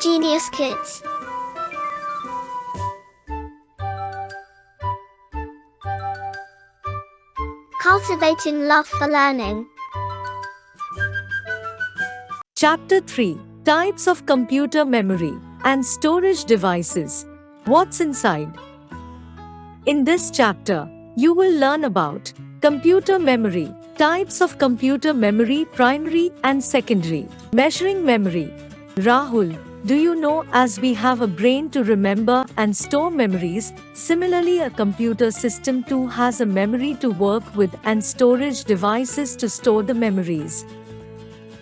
Genius Kids. Cultivating love for learning. Chapter 3: Types of Computer Memory and Storage Devices. What's inside? In this chapter, you will learn about computer memory, types of computer memory, primary and secondary, measuring memory. Rahul, do you know, as we have a brain to remember and store memories, similarly a computer system too has a memory to work with and storage devices to store the memories.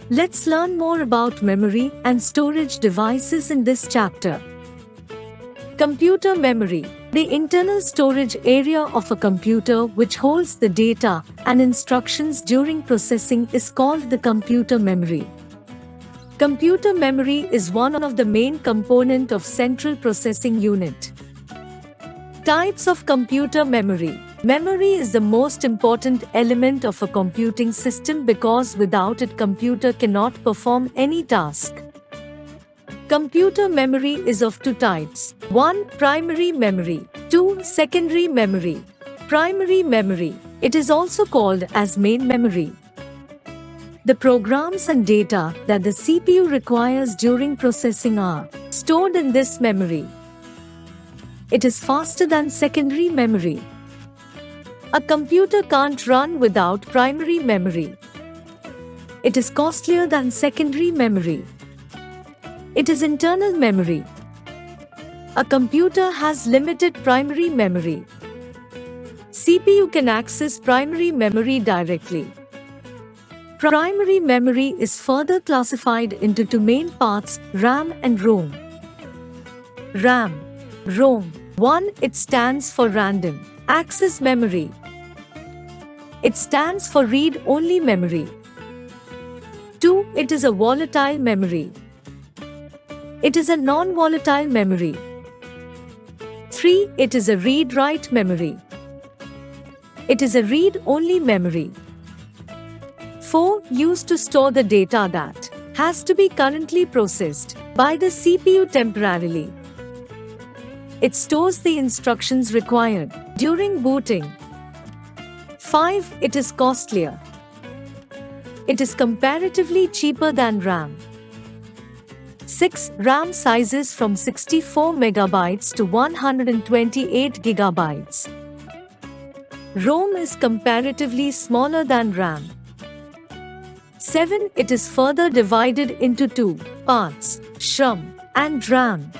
Let's learn more about memory and storage devices in this chapter. Computer memory, the internal storage area of a computer which holds the data and instructions during processing, is called the computer memory. Computer memory is one of the main components of central processing unit. Types of computer memory. Memory is the most important element of a computing system because without it computer cannot perform any task. Computer memory is of two types. 1. Primary memory. 2. Secondary memory. Primary memory. It is also called as main memory. The programs and data that the CPU requires during processing are stored in this memory. It is faster than secondary memory. A computer can't run without primary memory. It is costlier than secondary memory. It is internal memory. A computer has limited primary memory. CPU can access primary memory directly. Primary memory is further classified into two main parts, RAM and ROM. RAM. ROM. 1. It stands for random access memory. It stands for read-only memory. 2. It is a volatile memory. It is a non-volatile memory. 3. It is a read-write memory. It is a read-only memory. 4. Used to store the data that has to be currently processed by the CPU temporarily. It stores the instructions required during booting. 5. It is costlier. It is comparatively cheaper than RAM. 6. RAM sizes from 64 megabytes to 128 gigabytes. ROM is comparatively smaller than RAM. 7. It is further divided into two parts, SRAM and RAM.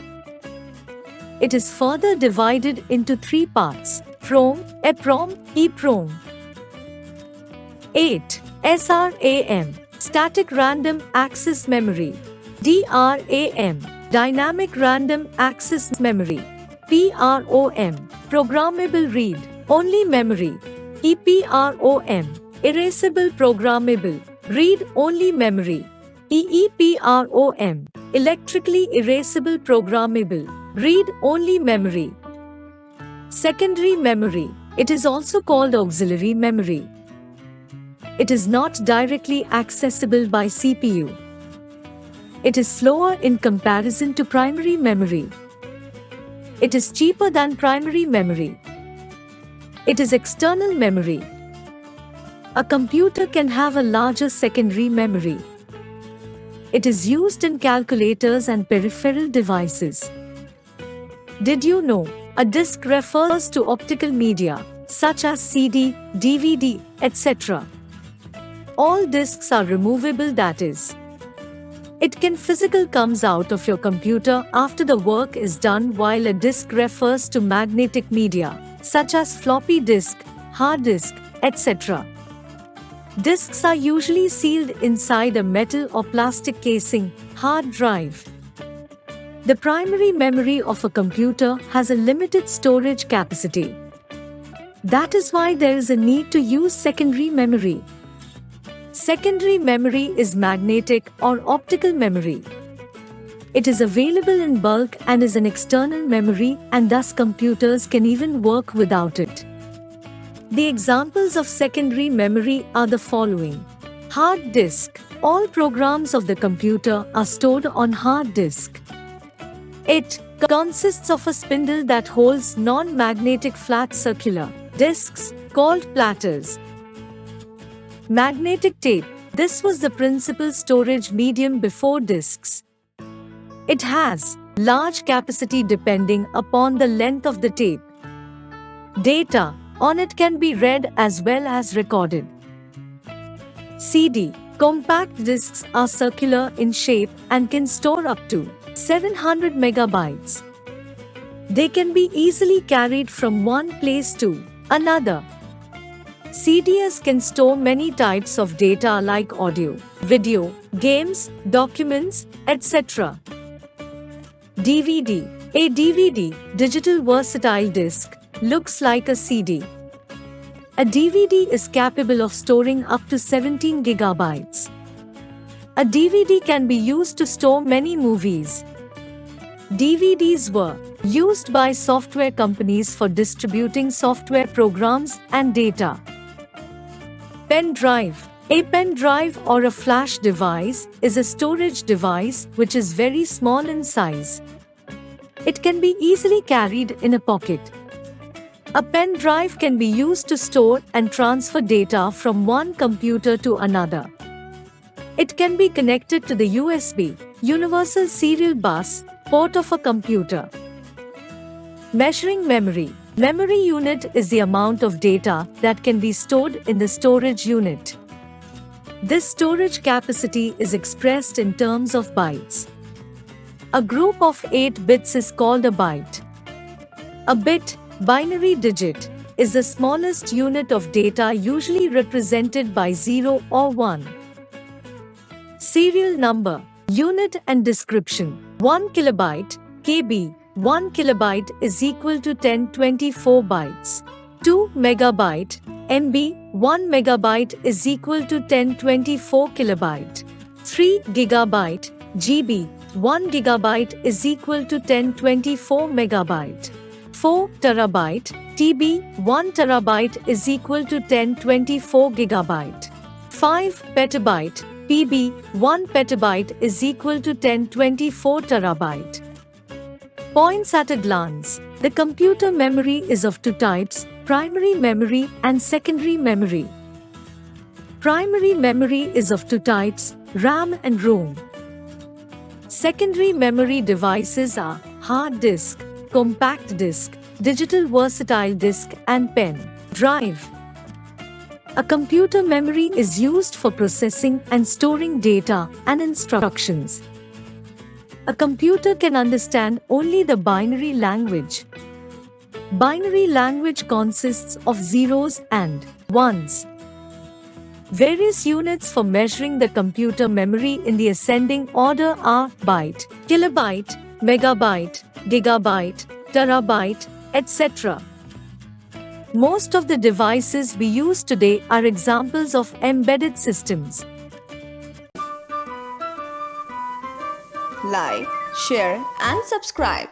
It is further divided into three parts, PROM, EPROM, EPROM. 8. SRAM, Static Random Access Memory. DRAM, Dynamic Random Access Memory. PROM, Programmable Read Only Memory. EPROM, Erasable Programmable Read Only Memory. EEPROM, Electrically Erasable Programmable Read Only Memory. Secondary memory. It is also called auxiliary memory. It is not directly accessible by CPU. It is slower in comparison to primary memory. It is cheaper than primary memory. It is external memory. A computer can have a larger secondary memory. It is used in calculators and peripheral devices. Did you know? A disk refers to optical media, such as CD, DVD, etc. All disks are removable, that is, it can physically comes out of your computer after the work is done, while a disk refers to magnetic media, such as floppy disk, hard disk, etc. Disks are usually sealed inside a metal or plastic casing, hard drive. The primary memory of a computer has a limited storage capacity. That is why there is a need to use secondary memory. Secondary memory is magnetic or optical memory. It is available in bulk and is an external memory, and thus computers can even work without it. The examples of secondary memory are the following. Hard disk. All programs of the computer are stored on hard disk. It consists of a spindle that holds non-magnetic flat circular discs called platters. Magnetic tape. This was the principal storage medium before discs. It has large capacity depending upon the length of the tape. Data on it can be read as well as recorded. CD. Compact discs are circular in shape and can store up to 700 megabytes. They can be easily carried from one place to another. CDs can store many types of data like audio, video, games, documents, etc. DVD. A DVD, digital versatile disc, looks like a CD. A DVD is capable of storing up to 17 gigabytes. A DVD can be used to store many movies. DVDs were used by software companies for distributing software programs and data. Pen drive. A pen drive or a flash device is a storage device which is very small in size. It can be easily carried in a pocket. A pen drive can be used to store and transfer data from one computer to another. It can be connected to the USB, Universal Serial Bus, port of a computer. Measuring memory. Memory unit is the amount of data that can be stored in the storage unit. This storage capacity is expressed in terms of bytes. A group of 8 bits is called a byte. A bit, binary digit, is the smallest unit of data usually represented by 0 or 1. Serial number, unit and description. 1 kilobyte, KB. 1 kilobyte is equal to 1024 bytes. 2 megabyte, MB. 1 megabyte is equal to 1024 kilobyte. 3 gigabyte, GB. 1 gigabyte is equal to 1024 megabyte. 4 terabyte, TB. 1 terabyte is equal to 1024 gigabyte. 5 petabyte, PB. 1 petabyte is equal to 1024 terabyte. Points at a glance. The computer memory is of two types, primary memory and secondary memory. Primary memory is of two types, RAM and ROM. Secondary memory devices are hard disk, compact disk, digital versatile disk and pen drive. A computer memory is used for processing and storing data and instructions. A computer can understand only the binary language. Binary language consists of zeros and ones. Various units for measuring the computer memory in the ascending order are byte, kilobyte, megabyte, gigabyte, terabyte, etc. Most of the devices we use today are examples of embedded systems. Like, share and subscribe.